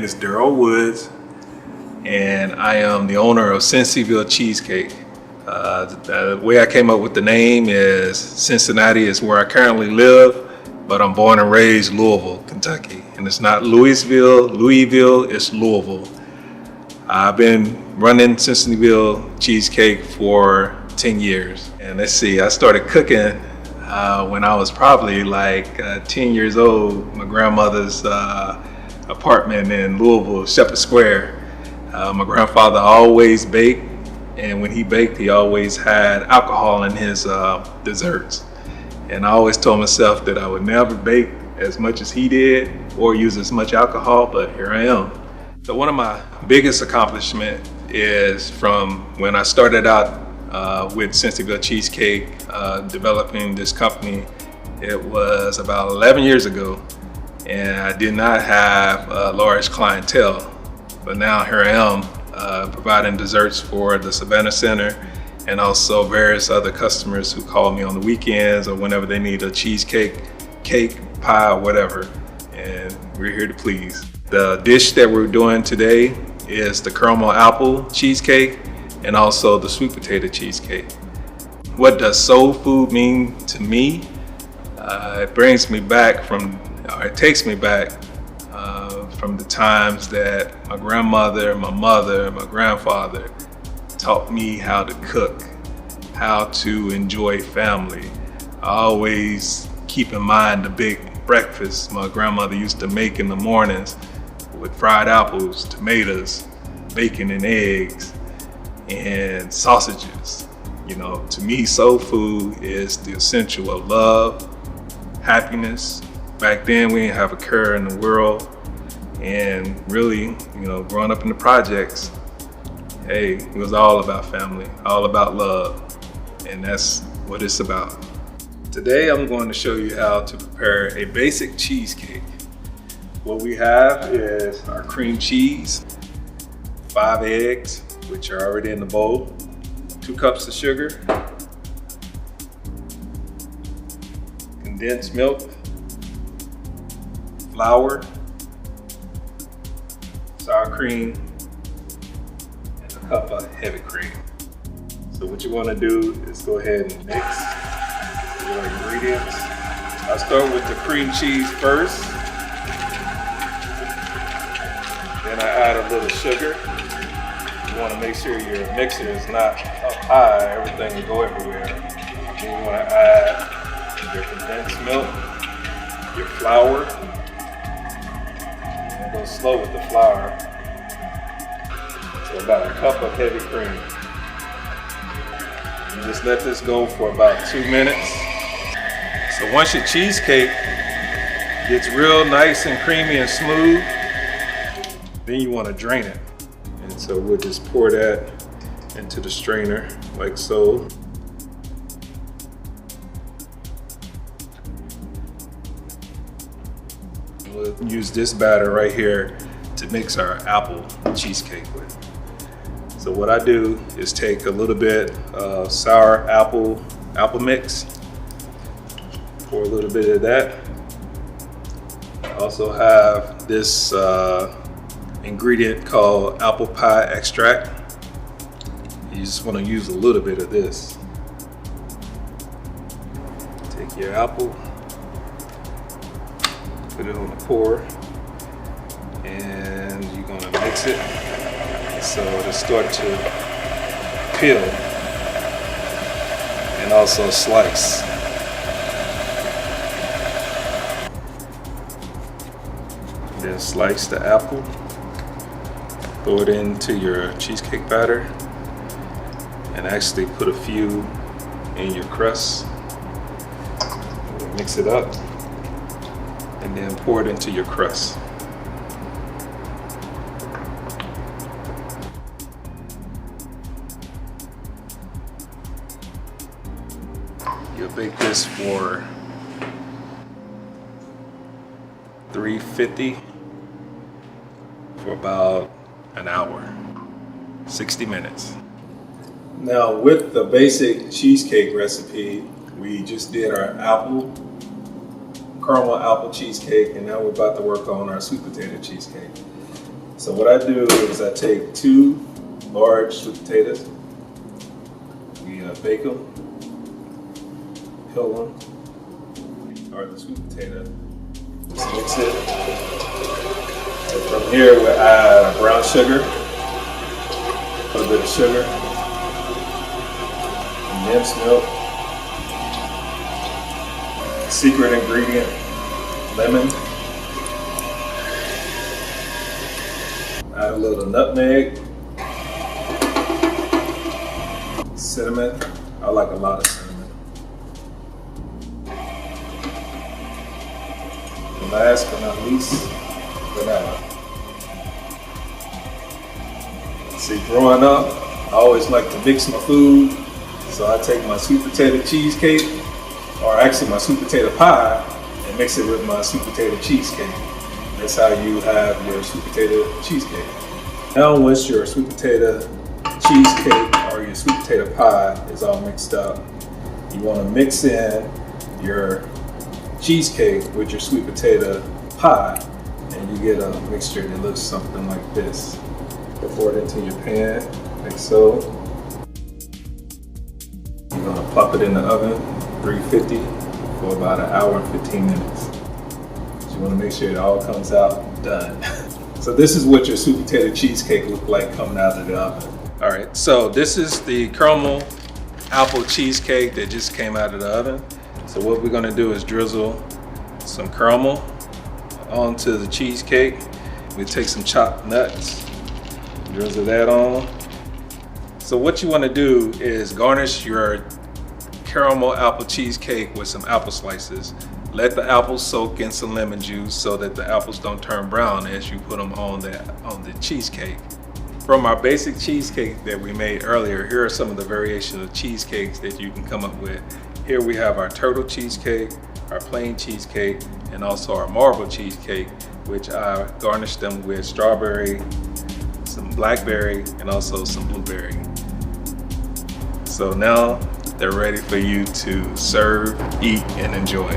is Darryl Woods, and I am the owner of Cincy-Ville Cheesecake. The way I came up with the name is Cincinnati is where I currently live, but I'm born and raised Louisville, Kentucky. And it's not Louisville, it's Louisville. I've been running Cincy-Ville Cheesecake for 10 years. And let's see, I started cooking when I was probably like 10 years old. My grandmother's apartment in Louisville, Shepherd Square. My grandfather always baked, and when he baked, he always had alcohol in his desserts. And I always told myself that I would never bake as much as he did or use as much alcohol, but here I am. So one of my biggest accomplishments is from when I started out with Cincy-Ville Cheesecake, developing this company. It was about 11 years ago, and I did not have a large clientele. But now here I am providing desserts for the Savannah Center and also various other customers who call me on the weekends or whenever they need a cheesecake, cake, pie, whatever. And we're here to please. The dish that we're doing today is the caramel apple cheesecake and also the sweet potato cheesecake. What does soul food mean to me? It brings me back it takes me back from the times that my grandmother, my mother, my grandfather taught me how to cook, how to enjoy family. I always keep in mind the big breakfast my grandmother used to make in the mornings with fried apples, tomatoes, bacon and eggs, and sausages. You know, to me, soul food is the essential of love, happiness. Back then, we didn't have a care in the world. And really, you know, growing up in the projects, hey, it was all about family, all about love. And that's what it's about. Today, I'm going to show you how to prepare a basic cheesecake. What we have is our cream cheese, 5 eggs, which are already in the bowl, 2 cups of sugar, condensed milk, flour, sour cream, and a cup of heavy cream. So what you want to do is go ahead and mix your ingredients. I start with the cream cheese first, then I add a little sugar. You want to make sure your mixer is not up high, everything will go everywhere. Then you want to add your condensed milk, your flour, and go slow with the flour. So about a cup of heavy cream. You just let this go for about 2 minutes. So once your cheesecake gets real nice and creamy and smooth, then you want to drain it. And so we'll just pour that into the strainer like so. We'll use this batter right here to mix our apple cheesecake with. So what I do is take a little bit of sour apple mix, pour a little bit of that. I also have this ingredient called apple pie extract. You just want to use a little bit of this. Take your apple, put it on the core, and you're going to mix it so it'll start to peel and also slice. Then slice the apple, throw it into your cheesecake batter, and actually put a few in your crust. Mix it up, and then pour it into your crust. You'll bake this for 350 for about an hour, 60 minutes. Now with the basic cheesecake recipe, we just did our caramel apple cheesecake, and now we're about to work on our sweet potato cheesecake. So what I do is I take 2 large sweet potatoes. We bake them, peel them, or the sweet potato. Just mix it. And from here we add brown sugar, a little bit of sugar, minced milk, secret ingredient, lemon. Add a little nutmeg, cinnamon. I like a lot of cinnamon. And last but not least, vanilla. See, growing up, I always like to mix my food. So I take my sweet potato cheesecake, or actually my sweet potato pie, and mix it with my sweet potato cheesecake. That's how you have your sweet potato cheesecake. Now once your sweet potato cheesecake or your sweet potato pie is all mixed up, you want to mix in your cheesecake with your sweet potato pie, and you get a mixture that looks something like this. Pour it into your pan, like so. You're going to plop it in the oven, 350, for about 1 hour and 15 minutes. You want to make sure it all comes out done. So this is what your sweet potato cheesecake look like coming out of the oven. All right, so this is the caramel apple cheesecake that just came out of the oven. So what we're gonna do is drizzle some caramel onto the cheesecake. We take some chopped nuts, drizzle that on. So what you wanna do is garnish your caramel apple cheesecake with some apple slices. Let the apples soak in some lemon juice so that the apples don't turn brown as you put them on the cheesecake. From our basic cheesecake that we made earlier, here are some of the variations of cheesecakes that you can come up with. Here we have our turtle cheesecake, our plain cheesecake, and also our marble cheesecake, which I garnished them with strawberry, some blackberry, and also some blueberry. So now they're ready for you to serve, eat, and enjoy.